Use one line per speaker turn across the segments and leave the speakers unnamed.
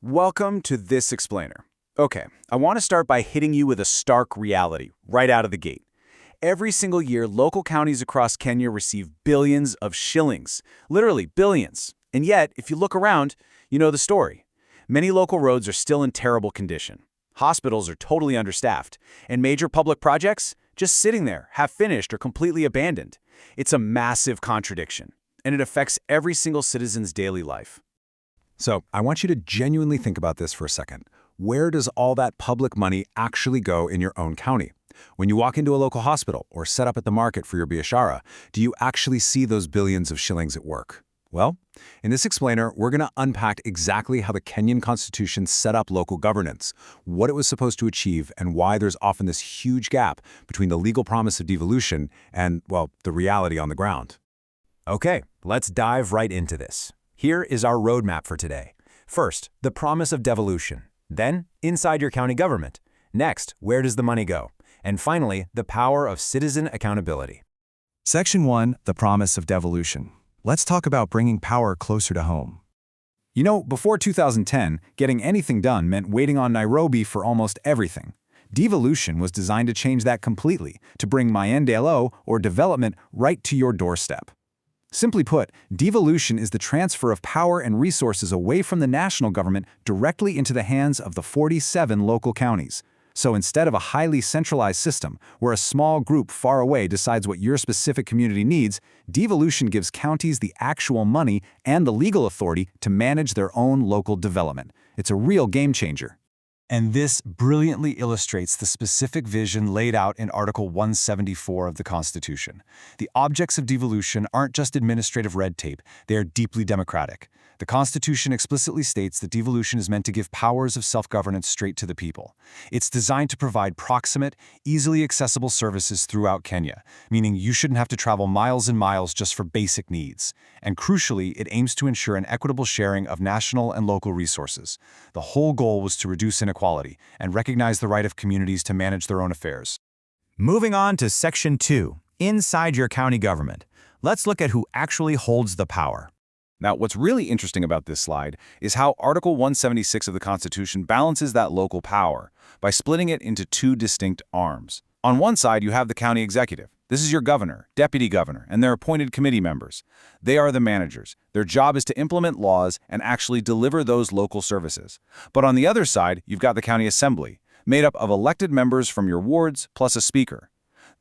Welcome to This Explainer. Okay, I want to start by hitting you with a stark reality right out of the gate. Every single year, local counties across Kenya receive billions of shillings. Literally billions. And yet, if you look around, you know the story. Many local roads are still in terrible condition. Hospitals are totally understaffed. And major public projects, just sitting there, half finished or completely abandoned. It's a massive contradiction. And it affects every single citizen's daily life.
So I want you to genuinely think about this for a second. Where does all that public money actually go in your own county? When you walk into a local hospital or set up at the market for your biashara, do you actually see those billions of shillings at work? Well, in this explainer, we're going to unpack exactly how the Kenyan constitution set up local governance, what it was supposed to achieve, and why there's often this huge gap between the legal promise of devolution and, well, the reality on the ground.
Okay, let's dive right into this. Here is our roadmap for today. First, the promise of devolution. Then, inside your county government. Next, where does the money go? And finally, the power of citizen accountability.
Section 1, the promise of devolution. Let's talk about bringing power closer to home.
You know, before 2010, getting anything done meant waiting on Nairobi for almost everything. Devolution was designed to change that completely, to bring maendeleo, or development, right to your doorstep. Simply put, devolution is the transfer of power and resources away from the national government directly into the hands of the 47 local counties. So instead of a highly centralized system where a small group far away decides what your specific community needs, devolution gives counties the actual money and the legal authority to manage their own local development. It's a real game changer.
And this brilliantly illustrates the specific vision laid out in Article 174 of the Constitution. The objects of devolution aren't just administrative red tape, they are deeply democratic. The Constitution explicitly states that devolution is meant to give powers of self-governance straight to the people. It's designed to provide proximate, easily accessible services throughout Kenya, meaning you shouldn't have to travel miles and miles just for basic needs. And crucially, it aims to ensure an equitable sharing of national and local resources. The whole goal was to reduce inequality and recognize the right of communities to manage their own affairs.
Moving on to Section 2, inside your county government. Let's look at who actually holds the power.
Now, what's really interesting about this slide is how Article 176 of the Constitution balances that local power by splitting it into two distinct arms. On one side, you have the county executive. This is your governor, deputy governor, and their appointed committee members. They are the managers. Their job is to implement laws and actually deliver those local services. But on the other side, you've got the county assembly, made up of elected members from your wards plus a speaker.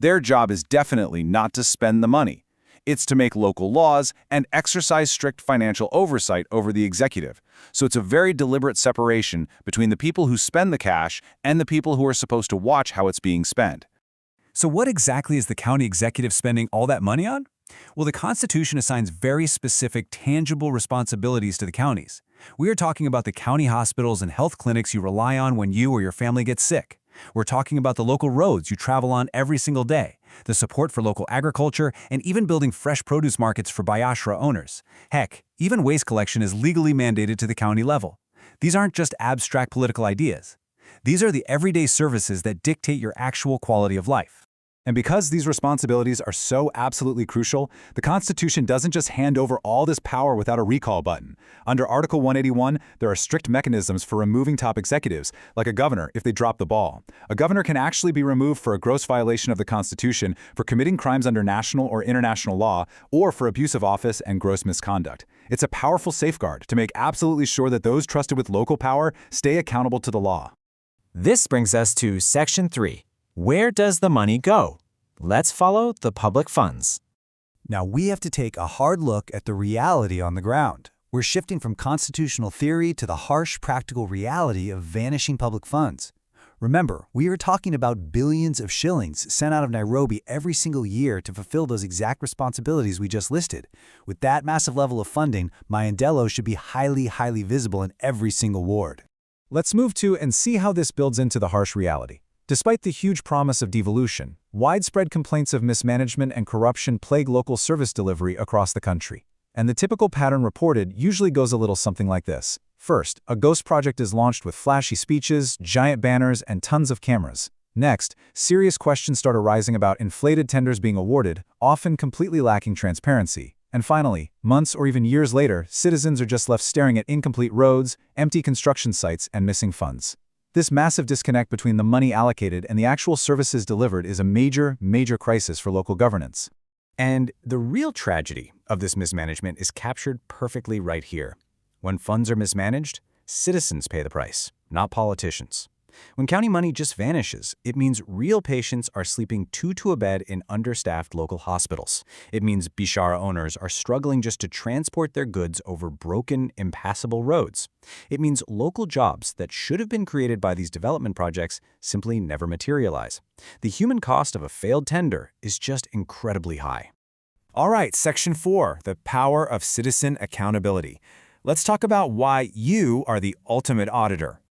Their job is definitely not to spend the money. It's to make local laws and exercise strict financial oversight over the executive. So it's a very deliberate separation between the people who spend the cash and the people who are supposed to watch how it's being spent.
So what exactly is the county executive spending all that money on? Well, the Constitution assigns very specific, tangible responsibilities to the counties. We are talking about the county hospitals and health clinics you rely on when you or your family gets sick. We're talking about the local roads you travel on every single day, the support for local agriculture, and even building fresh produce markets for biashara owners. Heck, even waste collection is legally mandated to the county level. These aren't just abstract political ideas. These are the everyday services that dictate your actual quality of life.
And because these responsibilities are so absolutely crucial, the Constitution doesn't just hand over all this power without a recall button. Under Article 181, there are strict mechanisms for removing top executives, like a governor if they drop the ball. A governor can actually be removed for a gross violation of the Constitution, for committing crimes under national or international law, or for abuse of office and gross misconduct. It's a powerful safeguard to make absolutely sure that those trusted with local power stay accountable to the law.
This brings us to Section 3. Where does the money go? Let's follow the public funds.
Now we have to take a hard look at the reality on the ground. We're shifting from constitutional theory to the harsh practical reality of vanishing public funds. Remember, we are talking about billions of shillings sent out of Nairobi every single year to fulfill those exact responsibilities we just listed. With that massive level of funding, maendeleo should be highly visible in every single ward.
Let's move to and see how this builds into the harsh reality. Despite the huge promise of devolution, widespread complaints of mismanagement and corruption plague local service delivery across the country. And the typical pattern reported usually goes a little something like this. First, a ghost project is launched with flashy speeches, giant banners, and tons of cameras. Next, serious questions start arising about inflated tenders being awarded, often completely lacking transparency. And finally, months or even years later, citizens are just left staring at incomplete roads, empty construction sites, and missing funds. This massive disconnect between the money allocated and the actual services delivered is a major, major crisis for local governance.
And the real tragedy of this mismanagement is captured perfectly right here. When funds are mismanaged, citizens pay the price, not politicians. When county money just vanishes, it means real patients are sleeping two to a bed in understaffed local hospitals. It means Bishara owners are struggling just to transport their goods over broken, impassable roads. It means local jobs that should have been created by these development projects simply never materialize. The human cost of a failed tender is just incredibly high.
All right, Section 4, the power of citizen accountability. Let's talk about why you are the ultimate auditor.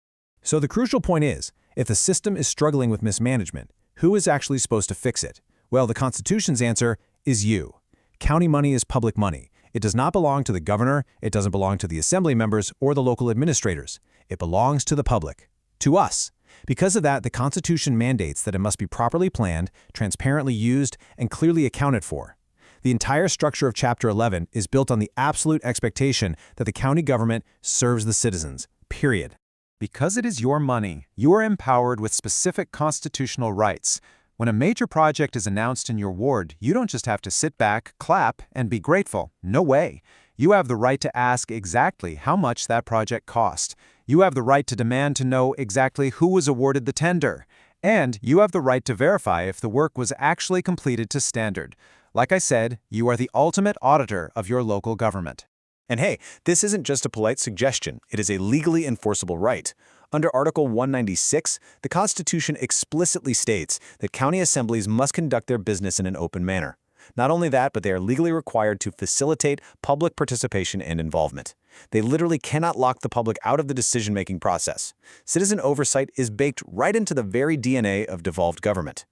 So the crucial point is, if the system is struggling with mismanagement, who is actually supposed to fix it? Well, the Constitution's answer is you. County money is public money. It does not belong to the governor, it doesn't belong to the assembly members or the local administrators. It belongs to the public, to us. Because of that, the Constitution mandates that it must be properly planned, transparently used, and clearly accounted for. The entire structure of Chapter 11 is built on the absolute expectation that the county government serves the citizens, period.
Because it is your money, you are empowered with specific constitutional rights. When a major project is announced in your ward, you don't just have to sit back, clap, and be grateful. No way. You have the right to ask exactly how much that project cost. You have the right to demand to know exactly who was awarded the tender. And you have the right to verify if the work was actually completed to standard. Like I said, you are the ultimate auditor of your local government.
And hey, this isn't just a polite suggestion, it is a legally enforceable right. Under Article 196, the Constitution explicitly states that county assemblies must conduct their business in an open manner. Not only that, but they are legally required to facilitate public participation and involvement. They literally cannot lock the public out of the decision-making process. Citizen oversight is baked right into the very DNA of devolved government.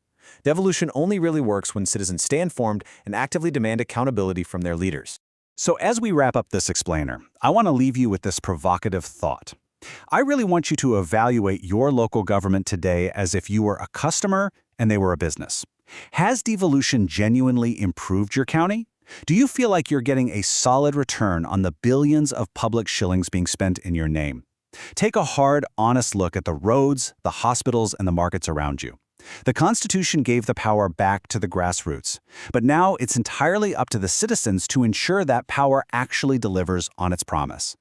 Devolution only really works when citizens stay informed and actively demand accountability from their leaders.
So as we wrap up this explainer, I want to leave you with this provocative thought. I really want you to evaluate your local government today as if you were a customer and they were a business. Has devolution genuinely improved your county? Do you feel like you're getting a solid return on the billions of public shillings being spent in your name? Take a hard, honest look at the roads, the hospitals, and the markets around you. The Constitution gave the power back to the grassroots, but now it's entirely up to the citizens to ensure that power actually delivers on its promise.